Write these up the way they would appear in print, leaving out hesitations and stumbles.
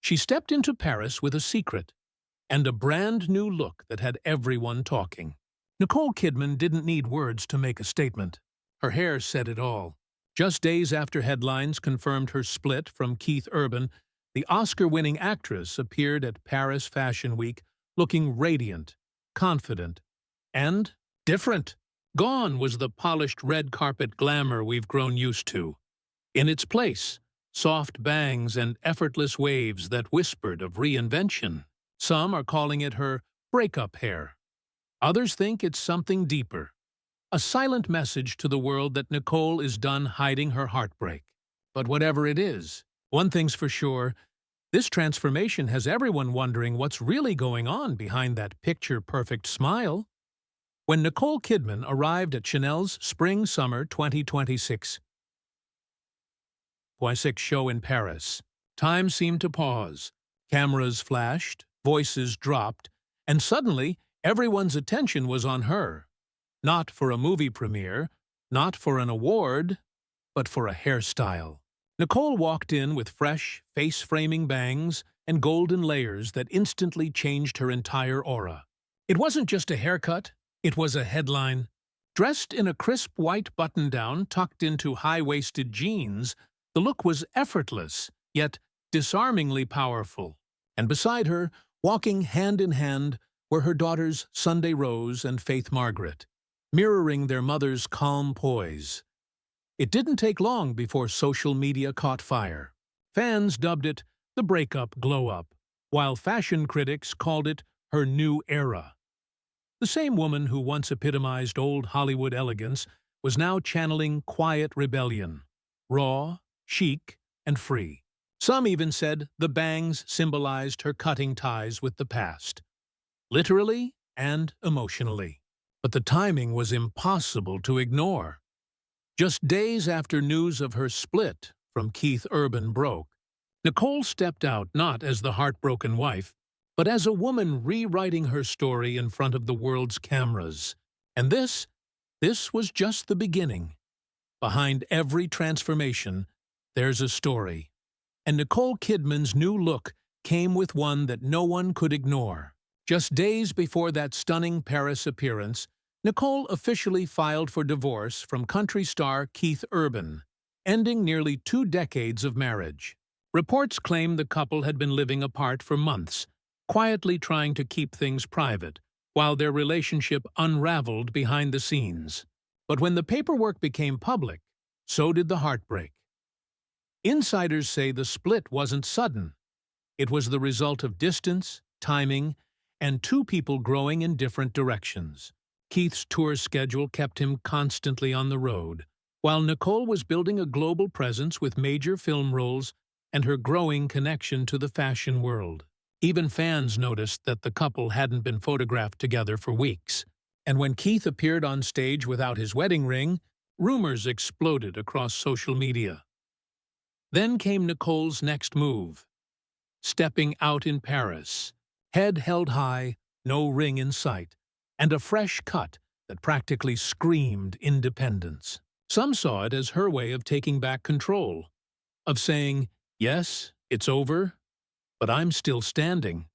She stepped into Paris with a secret and a brand new look that had everyone talking. Nicole Kidman didn't need words to make a statement. Her hair said it all. Just days after headlines confirmed her split from Keith Urban, the Oscar-winning actress appeared at Paris Fashion Week looking radiant, confident, and different. Gone was the polished red carpet glamour we've grown used to. In its place, soft bangs and effortless waves that whispered of reinvention. Some are calling it her breakup hair. Others think it's something deeper. A silent message to the world that Nicole is done hiding her heartbreak. But whatever it is, one thing's for sure, this transformation has everyone wondering what's really going on behind that picture-perfect smile. When Nicole Kidman arrived at Chanel's Spring-Summer 2026 show in Paris, time seemed to pause. Cameras flashed, voices dropped, and suddenly everyone's attention was on her. Not for a movie premiere, not for an award, but for a hairstyle. Nicole walked in with fresh, face-framing bangs and golden layers that instantly changed her entire aura. It wasn't just a haircut, it was a headline. Dressed in a crisp white button-down tucked into high-waisted jeans, the look was effortless, yet disarmingly powerful. And beside her, walking hand in hand, were her daughters Sunday Rose and Faith Margaret, mirroring their mother's calm poise. It didn't take long before social media caught fire. Fans dubbed it the Breakup glow-up, while fashion critics called it her new era. The same woman who once epitomized old Hollywood elegance was now channeling quiet rebellion, raw, chic, and free. Some even said the bangs symbolized her cutting ties with the past, literally and emotionally. But the timing was impossible to ignore. Just days after news of her split from Keith Urban broke, Nicole stepped out not as the heartbroken wife, but as a woman rewriting her story in front of the world's cameras. And this was just the beginning. Behind every transformation, there's a story. And Nicole Kidman's new look came with one that no one could ignore. Just days before that stunning Paris appearance, Nicole officially filed for divorce from country star Keith Urban, ending nearly 2 decades of marriage. Reports claim the couple had been living apart for months, quietly trying to keep things private, while their relationship unraveled behind the scenes. But when the paperwork became public, so did the heartbreak. Insiders say the split wasn't sudden. It was the result of distance, timing, and 2 people growing in different directions. Keith's tour schedule kept him constantly on the road, while Nicole was building a global presence with major film roles and her growing connection to the fashion world. Even fans noticed that the couple hadn't been photographed together for weeks. And when Keith appeared on stage without his wedding ring, rumors exploded across social media. Then came Nicole's next move. Stepping out in Paris, head held high, no ring in sight, and a fresh cut that practically screamed independence. Some saw it as her way of taking back control, of saying, "Yes, it's over, but I'm still standing."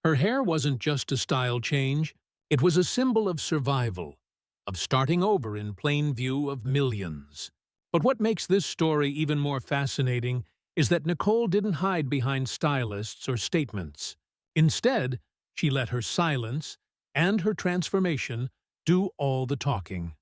Her hair wasn't just a style change, it was a symbol of survival, of starting over in plain view of millions. But what makes this story even more fascinating is that Nicole didn't hide behind stylists or statements. Instead, she let her silence and her transformation do all the talking.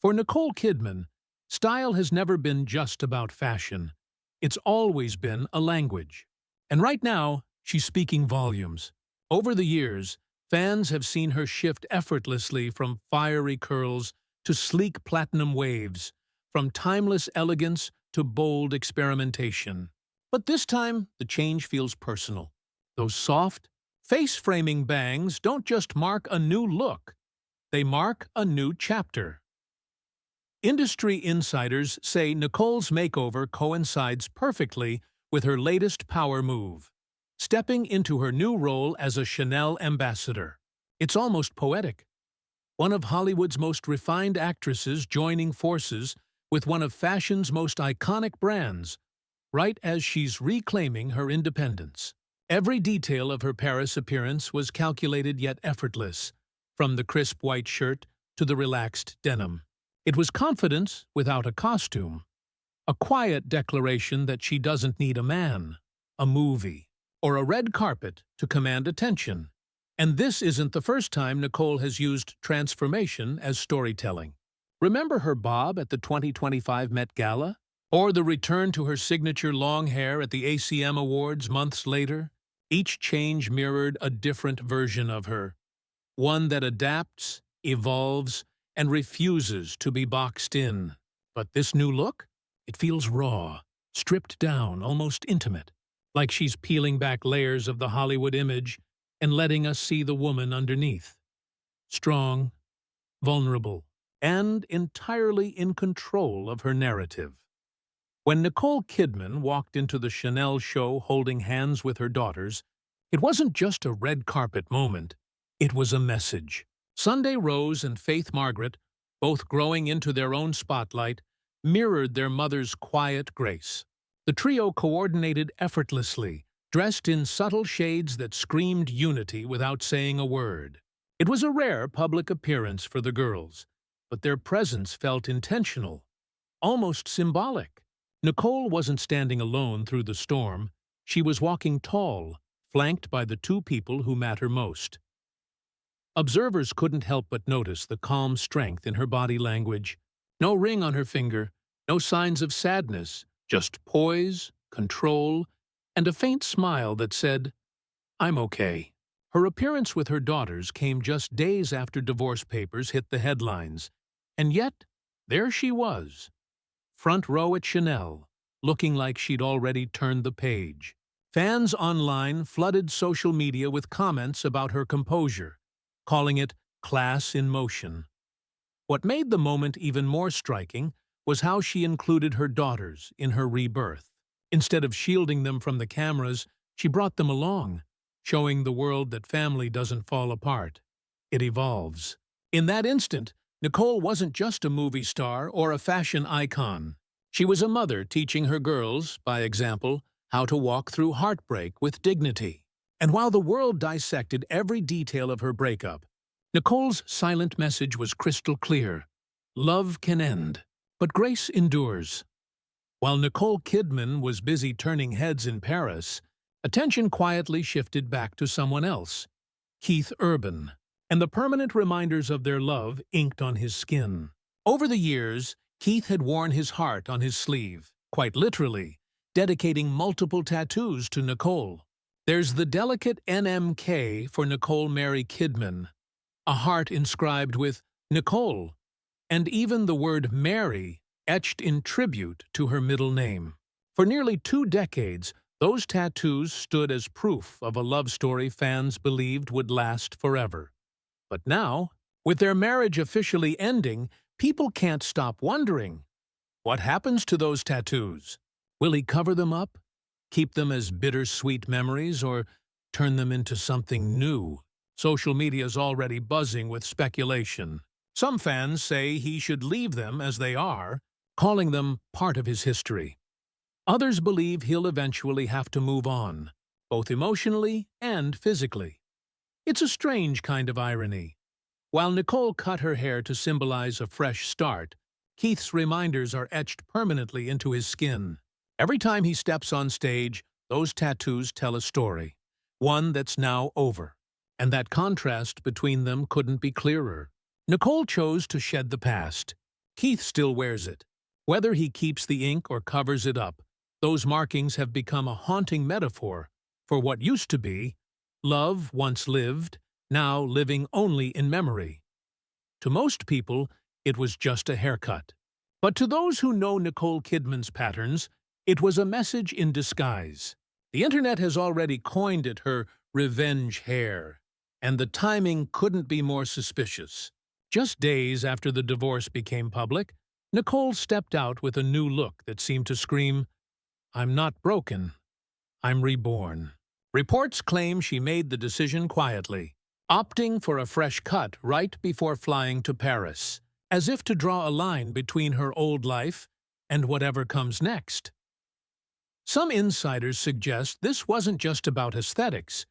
For Nicole Kidman, style has never been just about fashion. It's always been a language. And right now, she's speaking volumes. Over the years, fans have seen her shift effortlessly from fiery curls to sleek platinum waves, from timeless elegance to bold experimentation. But this time, the change feels personal. Those soft, face-framing bangs don't just mark a new look, they mark a new chapter. Industry insiders say Nicole's makeover coincides perfectly with her latest power move, stepping into her new role as a Chanel ambassador. It's almost poetic. One of Hollywood's most refined actresses joining forces with one of fashion's most iconic brands, right as she's reclaiming her independence. Every detail of her Paris appearance was calculated yet effortless, from the crisp white shirt to the relaxed denim. It was confidence without a costume, a quiet declaration that she doesn't need a man, a movie, or a red carpet to command attention. And this isn't the first time Nicole has used transformation as storytelling. Remember her bob at the 2025 Met Gala? Or the return to her signature long hair at the ACM Awards months later? Each change mirrored a different version of her, one that adapts, evolves, and refuses to be boxed in. But this new look? It feels raw, stripped down, almost intimate, like she's peeling back layers of the Hollywood image and letting us see the woman underneath. Strong, vulnerable, and entirely in control of her narrative. When Nicole Kidman walked into the Chanel show holding hands with her daughters, it wasn't just a red carpet moment, it was a message. Sunday Rose and Faith Margaret, both growing into their own spotlight, mirrored their mother's quiet grace. The trio coordinated effortlessly, dressed in subtle shades that screamed unity without saying a word. It was a rare public appearance for the girls, but their presence felt intentional, almost symbolic. Nicole wasn't standing alone through the storm. She was walking tall, flanked by the two people who matter most. Observers couldn't help but notice the calm strength in her body language. No ring on her finger, no signs of sadness, just poise, control, and a faint smile that said, "I'm okay." Her appearance with her daughters came just days after divorce papers hit the headlines, and yet there she was, front row at Chanel, looking like she'd already turned the page. Fans online flooded social media with comments about her composure, calling it class in motion. What made the moment even more striking was how she included her daughters in her rebirth. Instead of shielding them from the cameras, she brought them along, showing the world that family doesn't fall apart. It evolves. In that instant, Nicole wasn't just a movie star or a fashion icon. She was a mother teaching her girls, by example, how to walk through heartbreak with dignity. And while the world dissected every detail of her breakup, Nicole's silent message was crystal clear. Love can end, but grace endures. While Nicole Kidman was busy turning heads in Paris, attention quietly shifted back to someone else, Keith Urban, and the permanent reminders of their love inked on his skin. Over the years, Keith had worn his heart on his sleeve, quite literally, dedicating multiple tattoos to Nicole. There's the delicate NMK for Nicole Mary Kidman, a heart inscribed with Nicole, and even the word Mary etched in tribute to her middle name. For nearly 2 decades, those tattoos stood as proof of a love story fans believed would last forever. But now, with their marriage officially ending, people can't stop wondering, what happens to those tattoos? Will he cover them up, keep them as bittersweet memories, or turn them into something new? Social media's already buzzing with speculation. Some fans say he should leave them as they are, calling them part of his history. Others believe he'll eventually have to move on, both emotionally and physically. It's a strange kind of irony. While Nicole cut her hair to symbolize a fresh start, Keith's reminders are etched permanently into his skin. Every time he steps on stage, those tattoos tell a story, one that's now over. And that contrast between them couldn't be clearer. Nicole chose to shed the past. Keith still wears it. Whether he keeps the ink or covers it up, those markings have become a haunting metaphor for what used to be love once lived, now living only in memory. To most people, it was just a haircut. But to those who know Nicole Kidman's patterns, it was a message in disguise. The internet has already coined it her revenge hair, and the timing couldn't be more suspicious. Just days after the divorce became public, Nicole stepped out with a new look that seemed to scream, "I'm not broken, I'm reborn." Reports claim she made the decision quietly, opting for a fresh cut right before flying to Paris, as if to draw a line between her old life and whatever comes next. Some insiders suggest this wasn't just about aesthetics.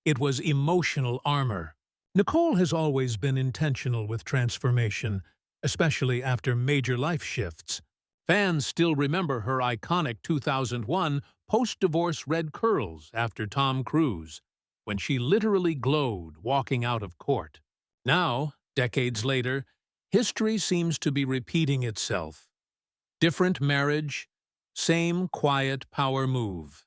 It was emotional armor. Nicole has always been intentional with transformation, especially after major life shifts. Fans still remember her iconic 2001 post-divorce red curls after Tom Cruise, when she literally glowed walking out of court. Now, decades later, history seems to be repeating itself. Different marriage, same quiet power move.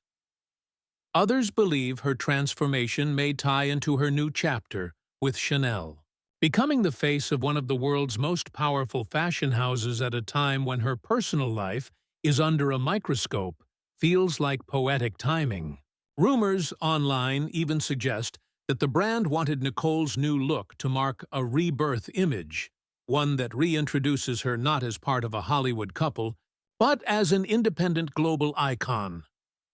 Others believe her transformation may tie into her new chapter with Chanel, becoming the face of one of the world's most powerful fashion houses at a time when her personal life is under a microscope feels like poetic timing. Rumors online even suggest that the brand wanted Nicole's new look to mark a rebirth image, one that reintroduces her not as part of a Hollywood couple, but as an independent global icon.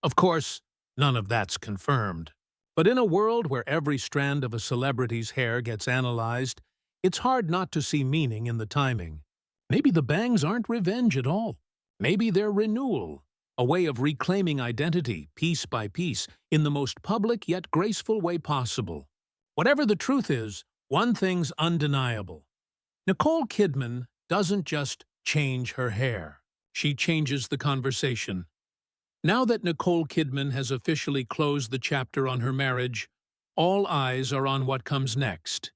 Of course, none of that's confirmed. But in a world where every strand of a celebrity's hair gets analyzed, it's hard not to see meaning in the timing. Maybe the bangs aren't revenge at all. Maybe they're renewal, a way of reclaiming identity piece by piece in the most public yet graceful way possible. Whatever the truth is, one thing's undeniable. Nicole Kidman doesn't just change her hair. She changes the conversation. Now that Nicole Kidman has officially closed the chapter on her marriage, all eyes are on what comes next.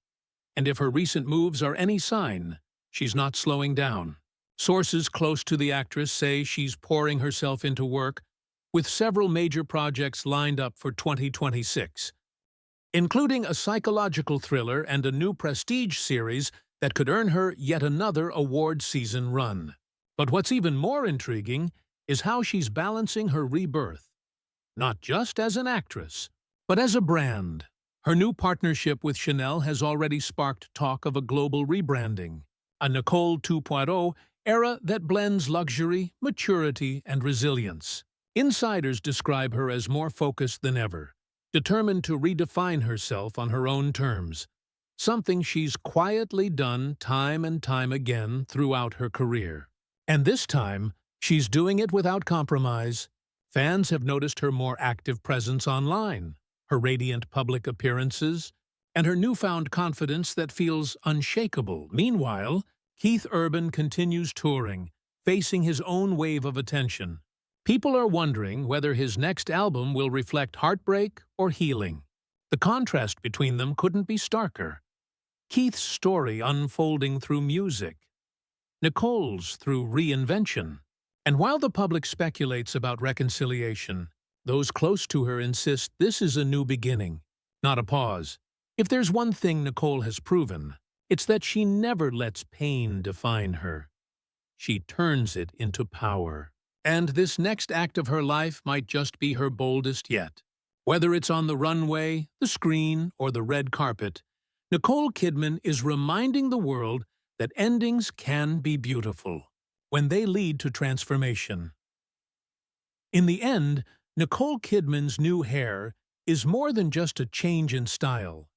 And if her recent moves are any sign, she's not slowing down. Sources close to the actress say she's pouring herself into work, with several major projects lined up for 2026, including a psychological thriller and a new prestige series that could earn her yet another award season run. But what's even more intriguing is how she's balancing her rebirth, not just as an actress, but as a brand. Her new partnership with Chanel has already sparked talk of a global rebranding, a Nicole 2.0 era that blends luxury, maturity, and resilience. Insiders describe her as more focused than ever, determined to redefine herself on her own terms, something she's quietly done time and time again throughout her career. And this time, she's doing it without compromise. Fans have noticed her more active presence online, her radiant public appearances, and her newfound confidence that feels unshakable. Meanwhile, Keith Urban continues touring, facing his own wave of attention. People are wondering whether his next album will reflect heartbreak or healing. The contrast between them couldn't be starker. Keith's story unfolding through music, Nicole's through reinvention. And while the public speculates about reconciliation, those close to her insist this is a new beginning, not a pause. If there's one thing Nicole has proven, it's that she never lets pain define her. She turns it into power. And this next act of her life might just be her boldest yet. Whether it's on the runway, the screen, or the red carpet, Nicole Kidman is reminding the world that endings can be beautiful when they lead to transformation. In the end, Nicole Kidman's new hair is more than just a change in style.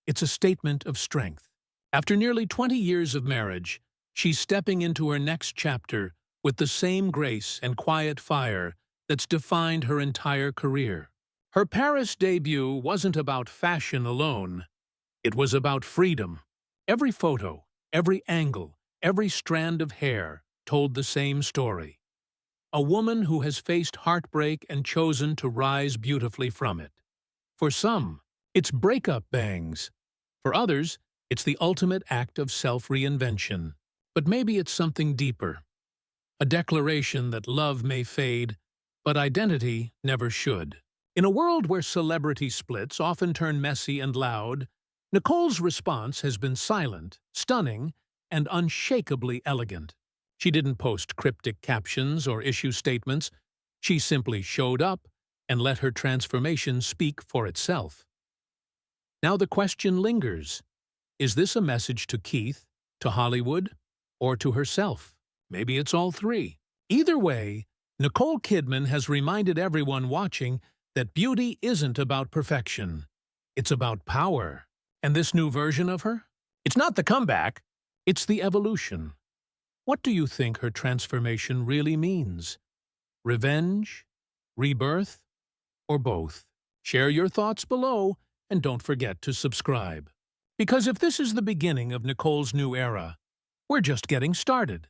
It's a statement of strength. After nearly 20 years of marriage, she's stepping into her next chapter with the same grace and quiet fire that's defined her entire career. Her Paris debut wasn't about fashion alone. It was about freedom. Every photo, every angle, every strand of hair told the same story. A woman who has faced heartbreak and chosen to rise beautifully from it. For some, it's breakup bangs. For others, it's the ultimate act of self-reinvention. But maybe it's something deeper. A declaration that love may fade, but identity never should. In a world where celebrity splits often turn messy and loud, Nicole's response has been silent, stunning, and unshakably elegant. She didn't post cryptic captions or issue statements. She simply showed up and let her transformation speak for itself. Now the question lingers. Is this a message to Keith, to Hollywood, or to herself? Maybe it's all three. Either way, Nicole Kidman has reminded everyone watching that beauty isn't about perfection. It's about power. And this new version of her? It's not the comeback. It's the evolution. What do you think her transformation really means? Revenge? rebirth, or both? Share your thoughts below and don't forget to subscribe. Because if this is the beginning of Nicole's new era, we're just getting started.